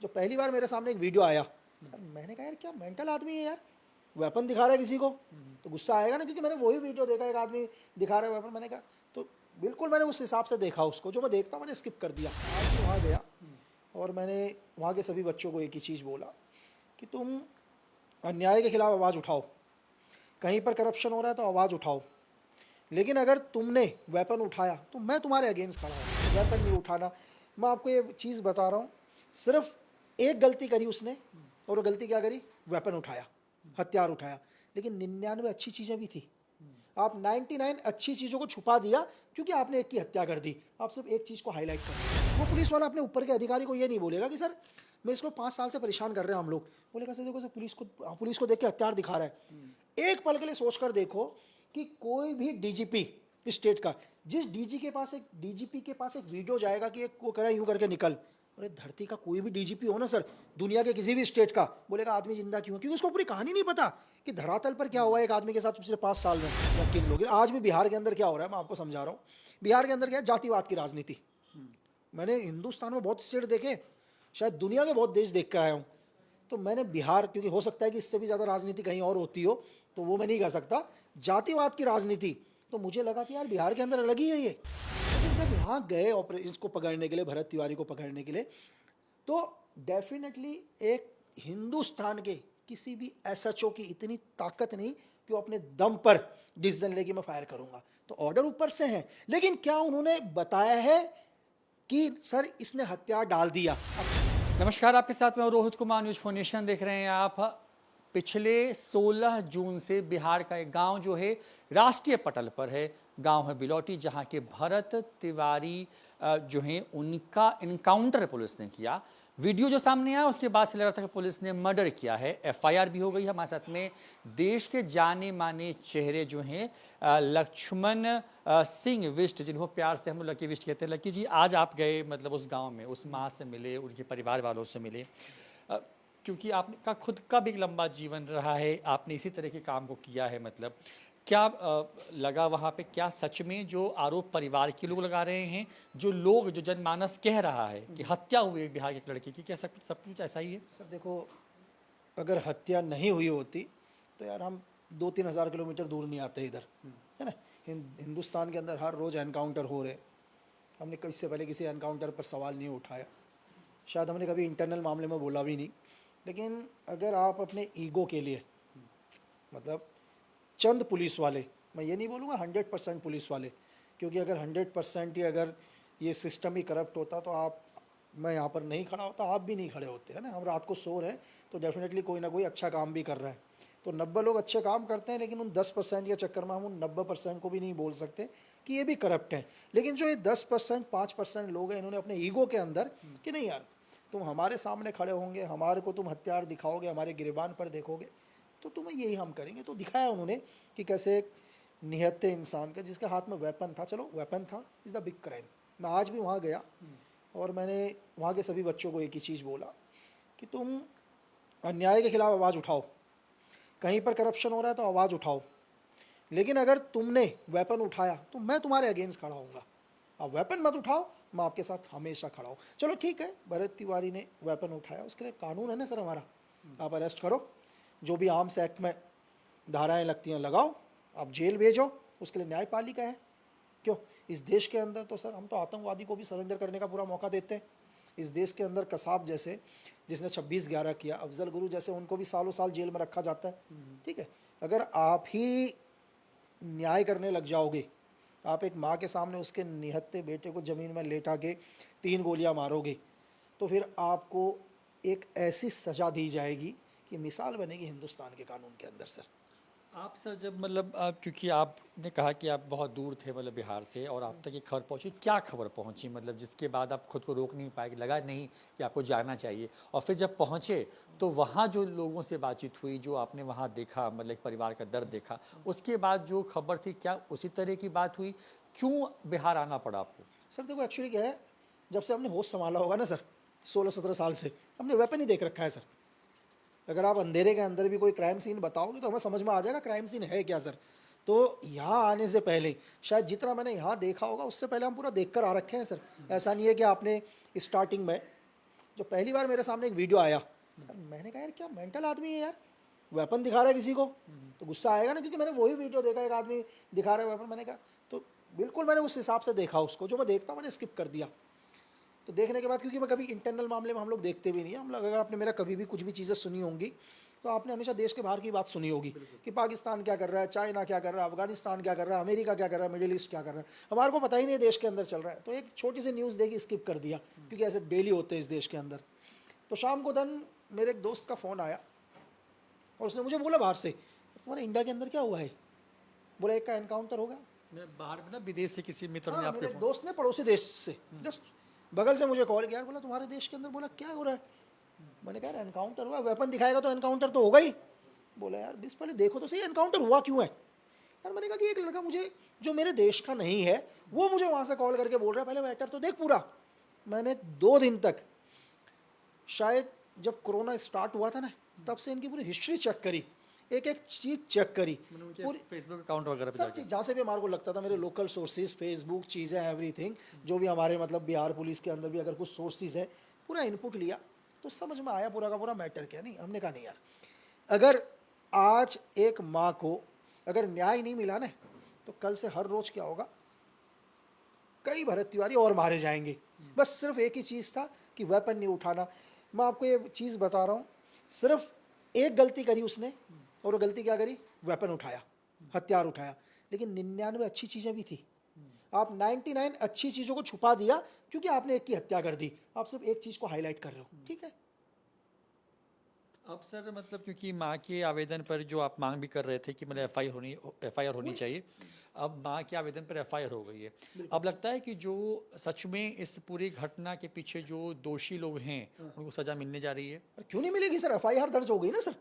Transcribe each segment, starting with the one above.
जो पहली बार मेरे सामने एक वीडियो आया, मैंने कहा यार क्या मेंटल आदमी है यार, वेपन दिखा रहा है किसी को, तो गुस्सा आएगा ना, क्योंकि मैंने वही वीडियो देखा, एक आदमी दिखा रहा है वेपन, मैंने कहा तो बिल्कुल मैंने उस हिसाब से देखा उसको, जो मैं देखता हूँ मैंने स्किप कर दिया। आज मैं वहाँ गया और मैंने वहाँ के सभी बच्चों को एक ही चीज़ बोला कि तुम अन्याय के खिलाफ आवाज़ उठाओ, कहीं पर करप्शन हो रहा है तो आवाज़ उठाओ, लेकिन अगर तुमने वेपन उठाया तो मैं तुम्हारे अगेंस्ट खड़ा हूँ। वेपन नहीं उठाना। मैं आपको ये चीज़ बता रहा हूँ, सिर्फ एक गलती करी उसने, और वो गलती क्या करी, वेपन उठाया, हथियार उठाया, लेकिन 99 अच्छी चीज़ें भी थी। आप 99 अच्छी चीज़ों को छुपा दिया क्योंकि आपने एक की हत्या कर दी, आप सिर्फ एक चीज़ को हाईलाइट कर दिया। वो पुलिस वाला अपने ऊपर के अधिकारी को ये नहीं बोलेगा कि सर मैं इसको 5 साल से परेशान कर रहे हैं हम लोग, बोलेगा सर देखो सर पुलिस को देख के हथियार दिखा रहा है। एक पल के लिए सोच कर देखो कि कोई भी डीजीपी स्टेट का, जिस डीजीपी के पास एक वीडियो जाएगा कि एक को करा यूं करके निकल, अरे धरती का कोई भी डीजीपी हो ना सर, दुनिया के किसी भी स्टेट का, बोलेगा आदमी जिंदा क्यों है, क्योंकि उसको पूरी कहानी नहीं पता कि धरातल पर क्या हुआ है एक आदमी के साथ पिछले 5 साल में या किन लोग। आज भी बिहार के अंदर क्या हो रहा है मैं आपको समझा रहा हूँ। बिहार के अंदर क्या है, जातिवाद की राजनीति। मैंने हिंदुस्तान में बहुत स्टेट देखे, शायद दुनिया के बहुत देश देख कर आया हूँ, तो मैंने बिहार, क्योंकि हो सकता है कि इससे भी ज़्यादा राजनीति कहीं और होती हो, तो वो मैं नहीं कह सकता, जातिवाद की राजनीति, तो मुझे लगा कि यार बिहार के अंदर अलग ही है ये। लेकिन जब यहाँ गए ऑपरेशन को पकड़ने के लिए, भरत तिवारी को पकड़ने के लिए, तो डेफिनेटली एक हिंदुस्तान के किसी भी एसएचओ की इतनी ताकत नहीं कि वो अपने दम पर डिसीजन लेके मैं फायर करूंगा। तो ऑर्डर ऊपर से है, लेकिन क्या उन्होंने बताया है कि सर इसने हथियार डाल दिया। नमस्कार, आपके साथ मैं रोहित कुमार, न्यूज फोनेशन देख रहे हैं आप। पिछले 16 जून से बिहार का एक गांव जो है राष्ट्रीय पटल पर है, गांव है बिलौटी, जहां के भरत तिवारी जो है उनका इनकाउंटर पुलिस ने किया। वीडियो जो सामने आया उसके बाद से लग रहा था कि पुलिस ने मर्डर किया है। एफआईआर भी हो गई है। हमारे साथ में देश के जाने माने चेहरे जो हैं लक्ष्मण सिंह विष्ट, जिनको प्यार से हम लोग लकी विष्ट कहते हैं। लकी जी, आज आप गए मतलब उस गांव में, उस माँ से मिले, उनके परिवार वालों से मिले, क्योंकि आपका खुद का भी एक लंबा जीवन रहा है, आपने इसी तरह के काम को किया है, मतलब क्या लगा वहाँ पे? क्या सच में जो आरोप परिवार के लोग लगा रहे हैं, जो जनमानस कह रहा है कि हत्या हुई एक बिहार के एक लड़के की, क्या सब कुछ ऐसा ही है? सर देखो, अगर हत्या नहीं हुई होती तो यार हम 2-3 हज़ार किलोमीटर दूर नहीं आते इधर, है ना। हिंदुस्तान के अंदर हर रोज़ एनकाउंटर हो रहे, हमने इससे पहले किसी एनकाउंटर पर सवाल नहीं उठाया, शायद हमने कभी इंटरनल मामले में बोला भी नहीं। लेकिन अगर आप अपने ईगो के लिए, मतलब चंद पुलिस वाले, मैं ये नहीं बोलूँगा 100% पुलिस वाले, क्योंकि अगर 100% ही अगर ये सिस्टम ही करप्ट होता तो आप, मैं यहाँ पर नहीं खड़ा होता, आप भी नहीं खड़े होते, है ना। हम रात को सो रहे हैं तो डेफिनेटली कोई ना कोई अच्छा काम भी कर रहा है। तो 90 लोग अच्छे काम करते हैं, लेकिन उन 10% के चक्कर में हम उन 90% को भी नहीं बोल सकते कि ये भी करप्ट हैं। लेकिन जो ये 10%, 5% लोग हैं, इन्होंने अपने ईगो के अंदर कि नहीं यार तुम हमारे सामने खड़े होंगे, हमारे को तुम हथियार दिखाओगे, हमारे गिरबान पर देखोगे, तो तुम्हें यही हम करेंगे। तो दिखाया उन्होंने कि कैसे एक निहत्थे इंसान का जिसके हाथ में वेपन था, चलो वेपन था, इज़ द बिग क्राइम। मैं आज भी वहाँ गया और मैंने वहाँ के सभी बच्चों को एक ही चीज़ बोला कि तुम अन्याय के खिलाफ आवाज़ उठाओ, कहीं पर करप्शन हो रहा है तो आवाज़ उठाओ, लेकिन अगर तुमने वेपन उठाया तो मैं तुम्हारे अगेंस्ट खड़ा होऊंगा। आप वेपन मत उठाओ, मैं आपके साथ हमेशा खड़ा हूँ। चलो ठीक है, भरत तिवारी ने वेपन उठाया, उसके लिए कानून है ना सर हमारा, आप अरेस्ट करो, जो भी आर्म्स एक्ट में धाराएं लगती हैं लगाओ, आप जेल भेजो, उसके लिए न्यायपालिका है। क्यों, इस देश के अंदर तो सर हम तो आतंकवादी को भी सरेंडर करने का पूरा मौका देते हैं। इस देश के अंदर कसाब जैसे, जिसने 26/11 किया, अफजल गुरु जैसे, उनको भी सालों साल जेल में रखा जाता है। ठीक है, अगर आप ही न्याय करने लग जाओगे, आप एक माँ के सामने उसके निहत्थे बेटे को ज़मीन में लेटा के 3 गोलियां मारोगे, तो फिर आपको एक ऐसी सज़ा दी जाएगी कि मिसाल बनेगी हिंदुस्तान के कानून के अंदर सर। आप सर जब मतलब क्योंकि आपने कहा कि आप बहुत दूर थे मतलब बिहार से, और आप तक ये खबर पहुंची, क्या खबर पहुंची मतलब जिसके बाद आप खुद को रोक नहीं पाए, लगा नहीं कि आपको जाना चाहिए, और फिर जब पहुंचे तो वहाँ जो लोगों से बातचीत हुई, जो आपने वहाँ देखा, मतलब एक परिवार का दर्द देखा, उसके बाद जो खबर थी क्या उसी तरह की बात हुई? क्यों बिहार आना पड़ा आपको? सर देखो एक्चुअली क्या है, जब से हमने होश संभाला होगा ना सर, 16-17 साल से हमने वेपन ही देख रखा है सर। अगर आप अंधेरे के अंदर भी कोई क्राइम सीन बताओगे तो हमें समझ में आ जाएगा क्राइम सीन है क्या सर। तो यहाँ आने से पहले शायद जितना मैंने यहाँ देखा होगा उससे पहले हम पूरा देख कर आ रखे हैं सर। ऐसा नहीं है कि आपने स्टार्टिंग में जो पहली बार मेरे सामने एक वीडियो आया, मैंने कहा यार क्या मेंटल आदमी है यार, वेपन दिखा रहा है किसी को, तो गुस्सा आएगा ना, क्योंकि मैंने वही वीडियो देखा, एक आदमी दिखा रहा है वेपन, मैंने कहा तो बिल्कुल मैंने उस हिसाब से देखा उसको, जो मैं देखता हूँ मैंने स्किप कर दिया। तो देखने के बाद, क्योंकि मैं कभी इंटरनल मामले में हम लोग देखते भी नहीं है, हम लोग, अगर आपने मेरा कभी भी कुछ भी चीज़ें सुनी होंगी तो आपने हमेशा देश के बाहर की बात सुनी होगी कि पाकिस्तान क्या कर रहा है, चाइना क्या कर रहा है, अफगानिस्तान क्या कर रहा है, अमेरिका क्या कर रहा है, मिडिल ईस्ट क्या कर रहा है, हमारे को पता ही नहीं है देश के अंदर चल रहा है। तो एक छोटी सी न्यूज़ देखी, स्किप कर दिया, क्योंकि ऐसे डेली होते हैं इस देश के अंदर। तो शाम को दिन मेरे एक दोस्त का फ़ोन आया और उसने मुझे बोला बाहर से, तुम्हारे इंडिया के अंदर क्या हुआ है? बोला एक का एनकाउंटर हो गया। मैं बाहर में ना, विदेश से किसी मित्र ने हाँ, आपके मेरे फोन, दोस्त ने पड़ोसी देश से जस्ट बगल से मुझे कॉल किया, यार बोला तुम्हारे देश के अंदर, बोला क्या हो रहा है? मैंने कहा यार एनकाउंटर हुआ, वेपन दिखाएगा तो एनकाउंटर तो होगा ही। बोला यार बीस पहले देखो तो सही एनकाउंटर हुआ क्यों है। यार मैंने कहा कि एक लड़का मुझे जो मेरे देश का नहीं है वो मुझे वहाँ से कॉल करके बोल रहा है पहले मैटर तो देख पूरा। मैंने 2 दिन तक, शायद जब कोरोना स्टार्ट हुआ था ना, तब से इनकी पूरी हिस्ट्री चेक करी, एक एक चीज़ चेक करी, पूरी फेसबुक अकाउंट वगैरह पे सब जाके। चीज़ जहाँ से भी हमारे को लगता था, मेरे लोकल सोर्सेज, फेसबुक, चीज़ें, एवरीथिंग, जो भी हमारे मतलब बिहार पुलिस के अंदर भी अगर कुछ सोर्सेज है, पूरा इनपुट लिया तो समझ में आया पूरा का पूरा मैटर क्या। नहीं, हमने कहा नहीं यार, अगर आज एक माँ को अगर न्याय नहीं मिला ना, तो कल से हर रोज़ क्या होगा, कई भरत तिवारी और मारे जाएंगे। बस सिर्फ एक ही चीज़ था कि वेपन नहीं उठाना। मैं आपको ये चीज़ बता रहा हूँ, सिर्फ एक गलती करी उसने, और वो गलती क्या करी, वेपन उठाया, हथियार उठाया। लेकिन 99 अच्छी चीज़ें भी थी। आप 99 अच्छी चीज़ों को छुपा दिया क्योंकि आपने एक की हत्या कर दी, आप सिर्फ एक चीज़ को हाईलाइट कर रहे हो, ठीक है। अब सर मतलब, क्योंकि माँ के आवेदन पर जो आप मांग भी कर रहे थे कि मतलब एफआईआर होनी चाहिए, अब माँ के आवेदन पर एफआईआर हो गई है। अब लगता है कि जो सच में इस पूरी घटना के पीछे जो दोषी लोग हैं उनको सजा मिलने जा रही है। पर क्यों नहीं मिलेगी सर, एफआईआर दर्ज हो गई ना सर।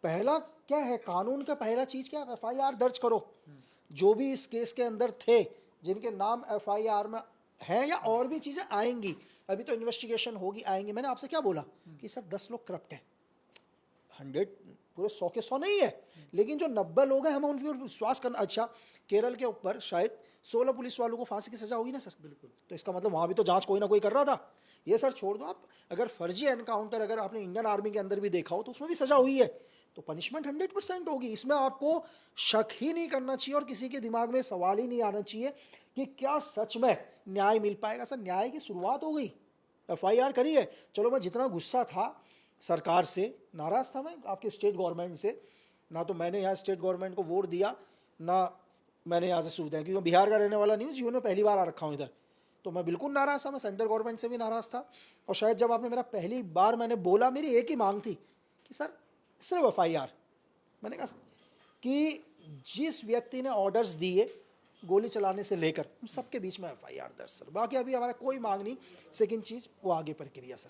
पहला क्या है, कानून का पहला चीज़ क्या है, एफआईआर दर्ज करो। जो भी इस केस के अंदर थे, जिनके नाम एफआईआर में हैं, या और भी चीज़ें आएंगी, अभी तो इन्वेस्टिगेशन होगी, आएंगी। मैंने आपसे क्या बोला कि सर 10 लोग करप्ट हैं, 100 पूरे 100 के 100 नहीं है, लेकिन जो 90 लोग हैं हमें उन पर विश्वास करना। अच्छा, केरल के ऊपर शायद 16 पुलिस वालों को फांसी की सजा होगी ना सर, बिल्कुल। तो इसका मतलब वहाँ भी तो जांच कोई ना कोई कर रहा था। ये सर छोड़ दो आप, अगर फर्जी एनकाउंटर अगर आपने इंडियन आर्मी के अंदर भी देखा हो तो उसमें भी सजा हुई है, तो पनिशमेंट 100% होगी। इसमें आपको शक ही नहीं करना चाहिए और किसी के दिमाग में सवाल ही नहीं आना चाहिए कि क्या सच में न्याय मिल पाएगा। सर न्याय की शुरुआत हो गई, एफआईआर करी है। चलो, मैं जितना गुस्सा था सरकार से, नाराज़ था मैं आपके स्टेट गवर्नमेंट से, ना तो मैंने यहाँ स्टेट गवर्नमेंट को वोट दिया, ना मैंने यहाँ से सुविधाएं, क्योंकि मैं बिहार का रहने वाला नहीं हूँ, जीवन में पहली बार आ रखा हूँ इधर, तो मैं बिल्कुल नाराज़ था। मैं सेंट्रल गवर्नमेंट से भी नाराज़ था। और शायद जब आपने मेरा पहली बार मैंने बोला, मेरी एक ही मांग थी कि सर सिर्फ एफआईआर। मैंने कहा कि जिस व्यक्ति ने ऑर्डर्स दिए गोली चलाने से लेकर, उन सबके बीच में एफआईआर दर्ज सर। बाकी अभी हमारा कोई मांग नहीं। सेकंड चीज़, वो आगे प्रक्रिया सर।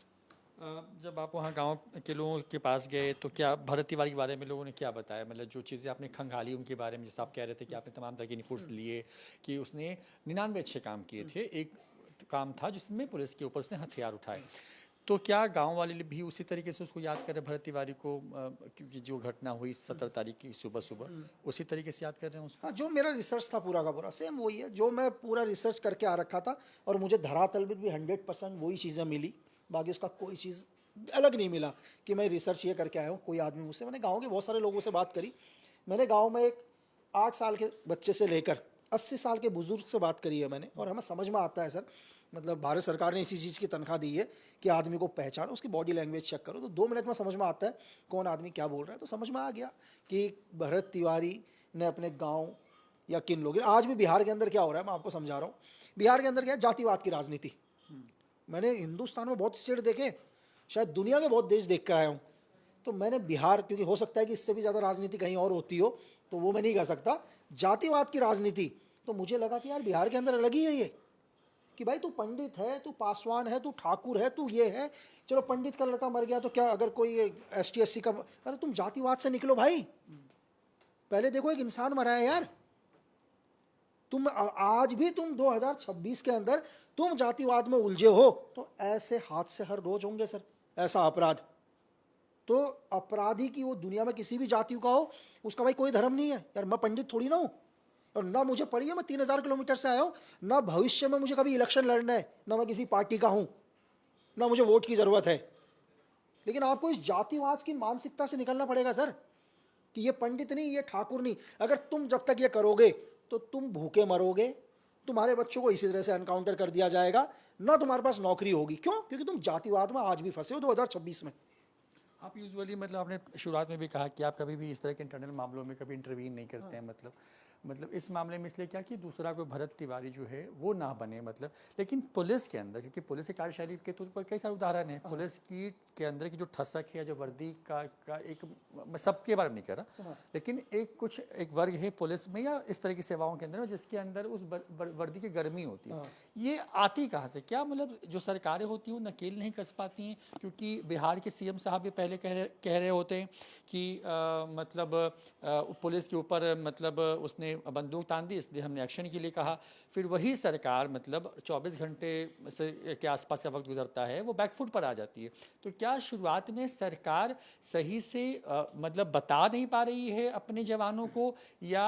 जब आप वहाँ गांव के लोगों के पास गए तो क्या भरत तिवारी के बारे में लोगों ने क्या बताया, मतलब जो चीज़ें आपने खंगाली उनके बारे में, जैसे आप कह रहे थे कि आपने तमाम तरह के इनपुट्स लिए कि उसने 99 अच्छे काम किए थे, एक काम था जिसमें पुलिस के ऊपर उसने हथियार उठाए, तो क्या गांव वाले भी उसी तरीके से उसको याद कर रहे हैं भरत तिवारी को, क्योंकि जो घटना हुई 17 तारीख की सुबह सुबह, उसी तरीके से याद कर रहे हैं उसको? हाँ, जो मेरा रिसर्च था पूरा का पूरा सेम वही है, जो मैं पूरा रिसर्च करके आ रखा था, और मुझे धरातल भी 100% वही चीज़ें मिली। बाकी उसका कोई चीज़ अलग नहीं मिला कि मैं रिसर्च ये करके आया हूँ। कोई आदमी मुझसे, मैंने गाँव के बहुत सारे लोगों से बात करी, मैंने गाँव में एक 8 साल के बच्चे से लेकर 80 साल के बुजुर्ग से बात करी है मैंने, और हमें समझ में आता है सर, मतलब भारत सरकार ने इसी चीज़ की तनख्वाह दी है कि आदमी को पहचानो, उसकी बॉडी लैंग्वेज चेक करो, तो 2 मिनट में समझ में आता है कौन आदमी क्या बोल रहा है। तो समझ में आ गया कि भरत तिवारी ने अपने गांव या किन लोग, आज भी बिहार के अंदर क्या हो रहा है मैं आपको समझा रहा हूँ। बिहार के अंदर क्या है, जातिवाद की राजनीति। मैंने हिंदुस्तान में बहुत स्टेट देखे, शायद दुनिया के बहुत देश देख कर आया हूँ, तो मैंने बिहार, क्योंकि हो सकता है कि इससे भी ज़्यादा राजनीति कहीं और होती हो, तो वो मैं नहीं कह सकता, जातिवाद की राजनीति। तो मुझे लगा कि यार बिहार के अंदर अलग ही है ये, कि भाई तू पंडित है, तू पासवान है, तू ठाकुर है, तू ये है। चलो पंडित का लड़का मर गया तो क्या, अगर कोई ST SC का, अरे तुम जातिवाद से निकलो भाई, पहले देखो एक इंसान मरा है यार। तुम आज भी तुम 2026 के अंदर तुम जातिवाद में उलझे हो, तो ऐसे हादसे हर रोज होंगे सर, ऐसा अपराध। तो अपराधी की वो दुनिया में किसी भी जाति का हो, उसका भाई कोई धर्म नहीं है यार। मैं पंडित थोड़ी ना हूँ, और ना मुझे पड़ी है, मैं 3000 किलोमीटर से आया हूँ, ना भविष्य में मुझे कभी इलेक्शन लड़ना है, ना मैं किसी पार्टी का हूँ, ना मुझे वोट की ज़रूरत है। लेकिन आपको इस जातिवाद की मानसिकता से निकलना पड़ेगा सर, कि ये पंडित नहीं, ये ठाकुर नहीं। अगर तुम जब तक ये करोगे तो तुम भूखे मरोगे, तुम्हारे बच्चों को इसी तरह से एनकाउंटर कर दिया जाएगा, ना तुम्हारे पास नौकरी होगी। क्यों? क्योंकि तुम जातिवाद में आज भी फंसे हो 2026 में। आप यूजुअली मतलब आपने शुरुआत में भी कहा कि आप कभी भी इस तरह के इंटरनल मामलों में कभी इंटरवीन नहीं करते हैं, मतलब इस मामले में इसलिए क्या कि दूसरा कोई भरत तिवारी जो है वो ना बने, मतलब। लेकिन पुलिस के अंदर, क्योंकि पुलिस की कार्यशैली के तौर पर कई सारे उदाहरण हैं, पुलिस की के अंदर की जो ठसक है, जो वर्दी का एक, मैं सबके बारे में नहीं कह रहा, लेकिन एक वर्ग है पुलिस में या इस तरह की सेवाओं के अंदर जिसके अंदर उस वर्दी की गर्मी होती है। ये आती कहाँ से? क्या मतलब जो सरकारें होती हैं वो नकेल नहीं कस पाती हैं? क्योंकि बिहार के सीएम साहब भी पहले कह रहे होते हैं कि पुलिस के ऊपर मतलब उसने बंदूक तान दी, इसलिए हमने एक्शन के लिए कहा। फिर वही सरकार मतलब 24 घंटे से के आसपास का वक्त गुजरता है, वो बैकफुट पर आ जाती है। तो क्या शुरुआत में सरकार सही से मतलब बता नहीं पा रही है अपने जवानों को, या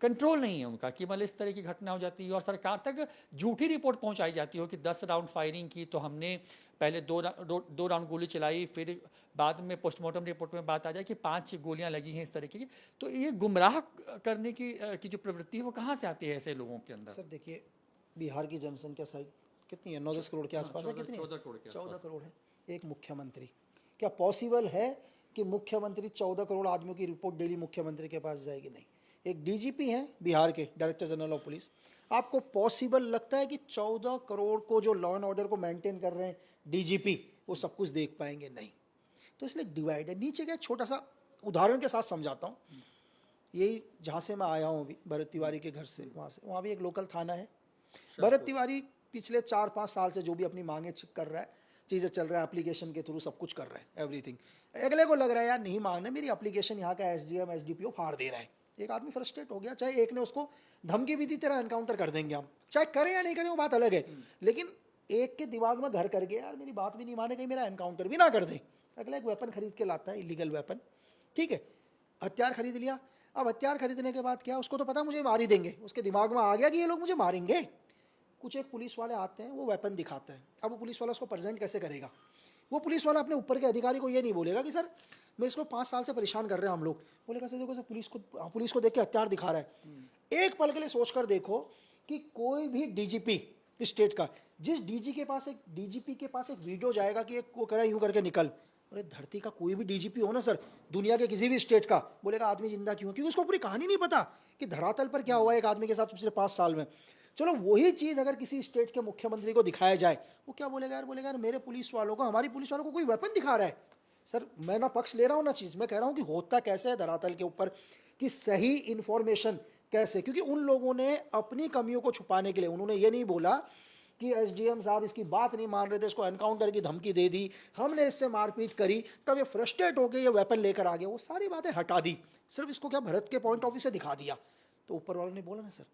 कंट्रोल नहीं है उनका कि मतलब इस तरह की घटना हो जाती है और सरकार तक झूठी रिपोर्ट पहुंचाई जाती हो कि 10 राउंड फायरिंग की तो हमने पहले दो राउंड गोली चलाई, फिर बाद में पोस्टमार्टम रिपोर्ट में बात आ जाए कि 5 गोलियां लगी हैं, इस तरीके की। तो ये गुमराह करने की जो प्रवृत्ति है वो कहाँ से आती है ऐसे लोगों के अंदर? सर देखिए, बिहार की जनसंख्या शायद कितनी है, 9-10 करोड़ के आसपास है। कितनी? 14 करोड़ के आसपास। 14 करोड़ है। एक मुख्यमंत्री, क्या पॉसिबल है कि मुख्यमंत्री 14 करोड़ आदमियों की रिपोर्ट डेली मुख्यमंत्री के पास जाएगी? नहीं। एक डीजीपी हैं बिहार के, डायरेक्टर जनरल ऑफ पुलिस, आपको पॉसिबल लगता है कि 14 करोड़ को जो लॉ एंड ऑर्डर को मेंटेन कर रहे हैं डीजीपी, वो सब कुछ देख पाएंगे? नहीं। तो इसलिए डिवाइड है। नीचे का एक छोटा सा उदाहरण के साथ समझाता हूँ। यही जहाँ से मैं आया हूँ अभी, भरत तिवारी के घर से, वहाँ भी एक लोकल थाना है। भरत तिवारी पिछले 4-5 साल से जो भी अपनी मांगे कर रहा है, चीज़ें चल रहा है, एप्लीकेशन के थ्रू सब कुछ कर रहा है, एवरीथिंग। अगले को लग रहा है यार नहीं मांगना, मेरी एप्लीकेशन यहाँ का एसडीएम एसडीपीओ फाड़ दे रहा है। एक आदमी फ्रस्ट्रेट हो गया, चाहे एक ने उसको धमकी भी दी तेरा एनकाउंटर कर देंगे हम, चाहे करें या नहीं करें वो बात अलग है, लेकिन एक के दिमाग में घर कर गया यार मेरी बात भी नहीं माने, कहीं मेरा एनकाउंटर भी ना कर दे। अगला एक वेपन खरीद के लाता है, इलीगल वेपन, ठीक है, हथियार खरीद लिया। अब हथियार खरीदने के बाद क्या, उसको तो पता मुझे मार ही देंगे, उसके दिमाग में आ गया कि ये लोग मुझे मारेंगे। कुछ एक पुलिस वाले आते हैं, वो वेपन दिखाते हैं। अब वो पुलिस वाला उसको प्रेजेंट कैसे करेगा? वो पुलिस वाला अपने ऊपर के अधिकारी को ये नहीं बोलेगा कि सर मैं इसको 5 साल से परेशान कर रहे हैं हम लोग, बोलेगा सर देखो सर पुलिस को देख के हथियार दिखा रहा है। एक पल के लिए सोच कर देखो कि कोई भी डीजीपी स्टेट का, जिस डीजीपी के पास एक वीडियो जाएगा कि एक को कह रहा है यूं करके निकल, अरे धरती का कोई भी डीजीपी हो ना सर, दुनिया के किसी भी स्टेट का, बोलेगा आदमी जिंदा क्यों है? क्योंकि उसको पूरी कहानी नहीं पता कि धरातल पर क्या हुआ एक आदमी के साथ पिछले 5 साल में। चलो वही चीज़ अगर किसी स्टेट के मुख्यमंत्री को दिखाया जाए, वो क्या बोलेगा यार, बोलेगा यार मेरे पुलिस वालों को, हमारी पुलिस वालों को कोई वेपन दिखा रहा है। सर मैं ना पक्ष ले रहा हूँ ना चीज़, मैं कह रहा हूँ कि होता कैसे है धरातल के ऊपर, कि सही इन्फॉर्मेशन कैसे, क्योंकि उन लोगों ने अपनी कमियों को छुपाने के लिए, उन्होंने ये नहीं बोला कि एसडीएम साहब इसकी बात नहीं मान रहे थे, इसको एनकाउंटर की धमकी दे दी, हमने इससे मारपीट करी, तब ये फ्रस्ट्रेट होकर ये वेपन लेकर आ गया, वो सारी बातें हटा दी, सिर्फ इसको क्या भरत के पॉइंट ऑफ व्यू से दिखा दिया। तो ऊपर वालों ने बोला ना सर,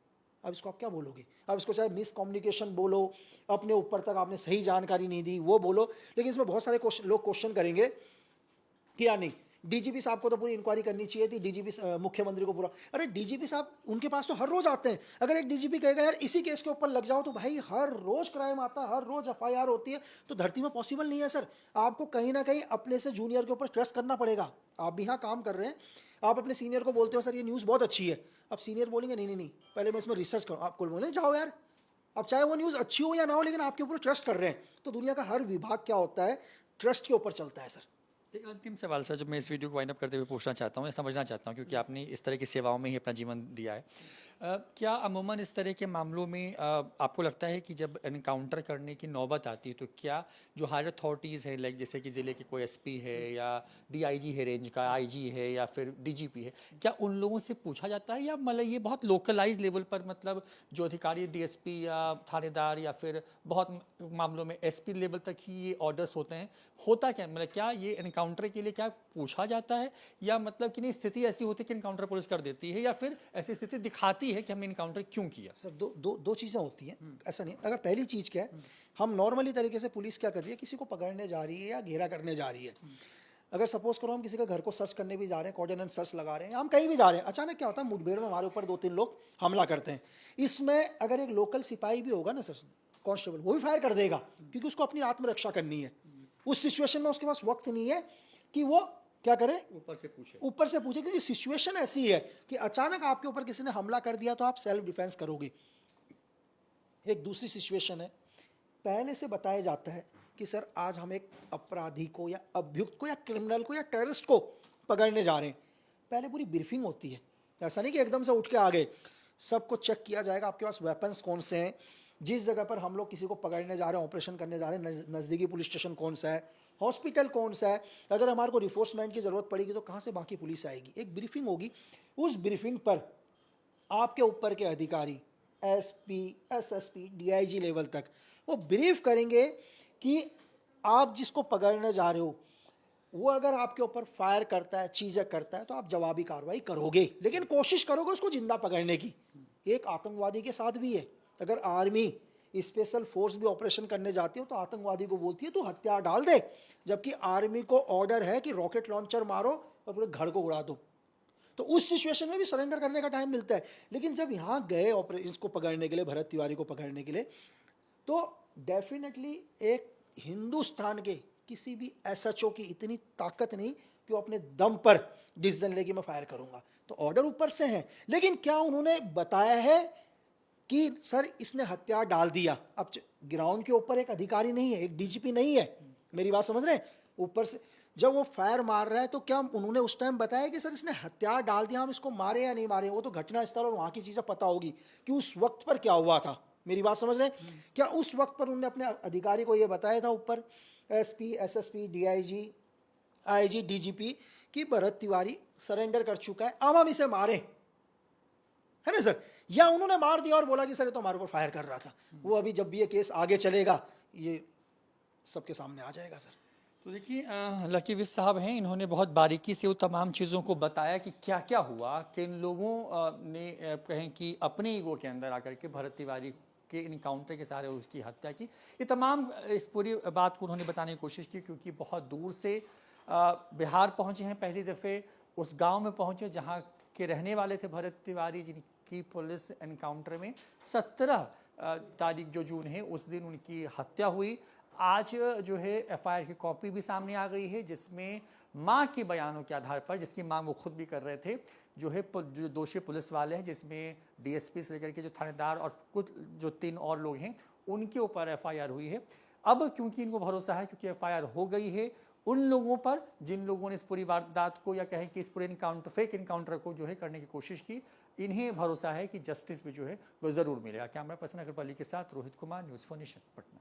अब इसको आप क्या बोलोगे? अब इसको चाहे मिस कम्युनिकेशन बोलो, अपने ऊपर तक आपने सही जानकारी नहीं दी वो बोलो, लेकिन इसमें बहुत सारे लोग क्वेश्चन करेंगे कि या नहीं डीजीपी साहब को तो पूरी इंक्वायरी करनी चाहिए थी, डीजीपी मुख्यमंत्री को पूरा, अरे डीजीपी साहब उनके पास तो हर रोज आते हैं। अगर एक डीजीपी कहेगा यार इसी केस के ऊपर लग जाओ, तो भाई हर रोज क्राइम आता है, हर रोज एफआईआर होती है, तो धरती में पॉसिबल नहीं है सर। आपको कहीं ना कहीं अपने से जूनियर के ऊपर ट्रस्ट करना पड़ेगा। आप भी यहाँ काम कर रहे हैं, आप अपने सीनियर को बोलते हो सर ये न्यूज़ बहुत अच्छी है, अब सीनियर बोलेंगे नहीं नहीं नहीं पहले मैं इसमें रिसर्च करूँ, आपको बोले जाओ यार, अब चाहे वो न्यूज़ अच्छी हो या ना हो, लेकिन आपके ऊपर ट्रस्ट कर रहे हैं। तो दुनिया का हर विभाग क्या होता है, ट्रस्ट के ऊपर चलता है सर। एक अंतिम सवाल सर, जो मैं इस वीडियो को वाइंड अप करते हुए पूछना चाहता हूँ या समझना चाहता हूँ, क्योंकि आपने इस तरह की सेवाओं में ही अपना जीवन दिया है, क्या अमूमन इस तरह के मामलों में आपको लगता है कि जब एनकाउंटर करने की नौबत आती है तो क्या जो हायर अथॉरिटीज़ हैं, लाइक जैसे कि ज़िले के कोई एसपी है या डीआईजी है रेंज का, आईजी है या फिर डीजीपी है, क्या उन लोगों से पूछा जाता है, या मतलब ये बहुत लोकलाइज लेवल पर, मतलब जो अधिकारी डीएसपी या थानेदार या फिर बहुत मामलों में एसपी लेवल तक ही ये ऑर्डर्स होते हैं? होता क्या, मतलब क्या ये एनकाउंटर के लिए क्या पूछा जाता है, या मतलब कि नहीं स्थिति ऐसी होती है कि एनकाउंटर पुलिस कर देती है, या फिर ऐसी स्थिति दिखाती है कि हमने इनकाउंटर क्यों किया? सर दो चीज़ें होती हैं, ऐसा नहीं। अगर पहली चीज़ क्या है, हम नॉर्मली तरीके से पुलिस क्या कर रही है, किसी को पकड़ने जा रही है या घेरा करने जा रही है। अगर सपोज करो हम किसी का घर को सर्च करने भी जा रहे हैं, कॉर्डिनेट सर्च लगा रहे हैं, हम कहीं भी जा रहे हैं, अचानक क्या होता है मुठभेड़ में हमारे ऊपर 2-3 लोग हमला करते हैं। इसमें अगर एक लोकल सिपाही भी होगा ना सर, कांस्टेबल, वो भी फायर कर देगा क्योंकि उसको अपनी आत्मरक्षा करनी है। उस सिचुएशन में उसके पास वक्त नहीं है कि वो क्या करे, ऊपर से पूछे क्योंकि सिचुएशन ऐसी है कि अचानक आपके ऊपर किसी ने हमला कर दिया तो आप सेल्फ डिफेंस करोगे। एक दूसरी सिचुएशन है, पहले से बताया जाता है कि सर आज हम एक अपराधी को या अभियुक्त को या क्रिमिनल को या टेररिस्ट को पकड़ने जा रहे हैं। पहले पूरी ब्रीफिंग होती है, ऐसा नहीं कि एकदम से उठ के आ गए। सबको चेक किया जाएगा, आपके पास वेपन्स कौन से हैं, जिस जगह पर हम लोग किसी को पकड़ने जा रहे हैं, ऑपरेशन करने जा रहे हैं, नज़दीकी पुलिस स्टेशन कौन सा है, हॉस्पिटल कौन सा है, अगर हमारे को रिफोर्समेंट की ज़रूरत पड़ेगी तो कहाँ से बाकी पुलिस आएगी। एक ब्रीफिंग होगी, उस ब्रीफिंग पर आपके ऊपर के अधिकारी एसपी, एसएसपी, डीआईजी लेवल तक वो ब्रीफ करेंगे कि आप जिसको पकड़ने जा रहे हो वो अगर आपके ऊपर फायर करता है, चीज़ें करता है तो आप जवाबी कार्रवाई करोगे, लेकिन कोशिश करोगे उसको जिंदा पकड़ने की। एक आतंकवादी के साथ भी है, अगर आर्मी स्पेशल फोर्स भी ऑपरेशन करने जाती हो तो आतंकवादी को बोलती है तू हथियार डाल दे, जबकि आर्मी को ऑर्डर है कि रॉकेट लॉन्चर मारो और पूरे घर को उड़ा दो। तो उस सिचुएशन में भी सरेंडर करने का टाइम मिलता है। लेकिन जब यहाँ गए ऑपरेशन को पकड़ने के लिए, भरत तिवारी को पकड़ने के लिए, तो डेफिनेटली एक हिंदुस्तान के किसी भी एसएचओ की इतनी ताकत नहीं कि वो अपने दम पर डिसीजन लेके मैं फायर करूंगा। तो ऑर्डर ऊपर से है, लेकिन क्या उन्होंने बताया है कि सर इसने हथियार डाल दिया? अब ग्राउंड के ऊपर एक अधिकारी नहीं है, एक डीजीपी नहीं है, मेरी बात समझ रहे हैं? ऊपर से जब वो फायर मार रहा है तो क्या उन्होंने उस टाइम बताया कि सर इसने हथियार डाल दिया, हम इसको मारे या नहीं मारे? वो तो घटना स्थल और वहाँ की चीज़ें पता होगी कि उस वक्त पर क्या हुआ था। मेरी बात समझ रहे हैं? क्या उस वक्त पर उन्होंने अपने अधिकारी को ये बताया था ऊपर SP, SSP, DIG, IG, DGP कि भरत तिवारी सरेंडर कर चुका है, अब हम इसे मारें, है ना सर? या उन्होंने मार दिया और बोला कि सर ये तो हमारे ऊपर फायर कर रहा था? वो अभी जब भी ये केस आगे चलेगा ये सबके सामने आ जाएगा सर। तो देखिए लकी विज साहब हैं, इन्होंने बहुत बारीकी से वो तमाम चीज़ों को बताया कि क्या क्या हुआ, किन लोगों ने कहें कि अपने ईगो के अंदर आकर के भरत तिवारी के इनकाउंटर के सहारे उसकी हत्या की। ये तमाम इस पूरी बात को उन्होंने बताने की कोशिश की, क्योंकि बहुत दूर से बिहार पहुंचे हैं, पहली दफ़े उस गांव में पहुंचे जहां के रहने वाले थे भरत तिवारी, जिनकी पुलिस एनकाउंटर में 17 तारीख जो जून है उस दिन उनकी हत्या हुई। आज जो है एफआईआर की कॉपी भी सामने आ गई है, जिसमें मां के बयानों के आधार पर, जिसकी मांग वो खुद भी कर रहे थे, जो है जो दोषी पुलिस वाले हैं, जिसमें डीएसपी से लेकर के जो थानेदार और कुछ जो 3 और लोग हैं, उनके ऊपर एफआईआर हुई है। अब क्योंकि इनको भरोसा है, क्योंकि एफआईआर हो गई है उन लोगों पर जिन लोगों ने इस पूरी वारदात को या कहें कि इस पूरे इनकाउंटर, फेक इनकाउंटर को जो है करने की कोशिश की, इन्हें भरोसा है कि जस्टिस भी जो है वो ज़रूर मिलेगा। कैमरा पर्सन अग्रवाली के साथ रोहित कुमार, न्यूज़ 4 नेशन, पटना।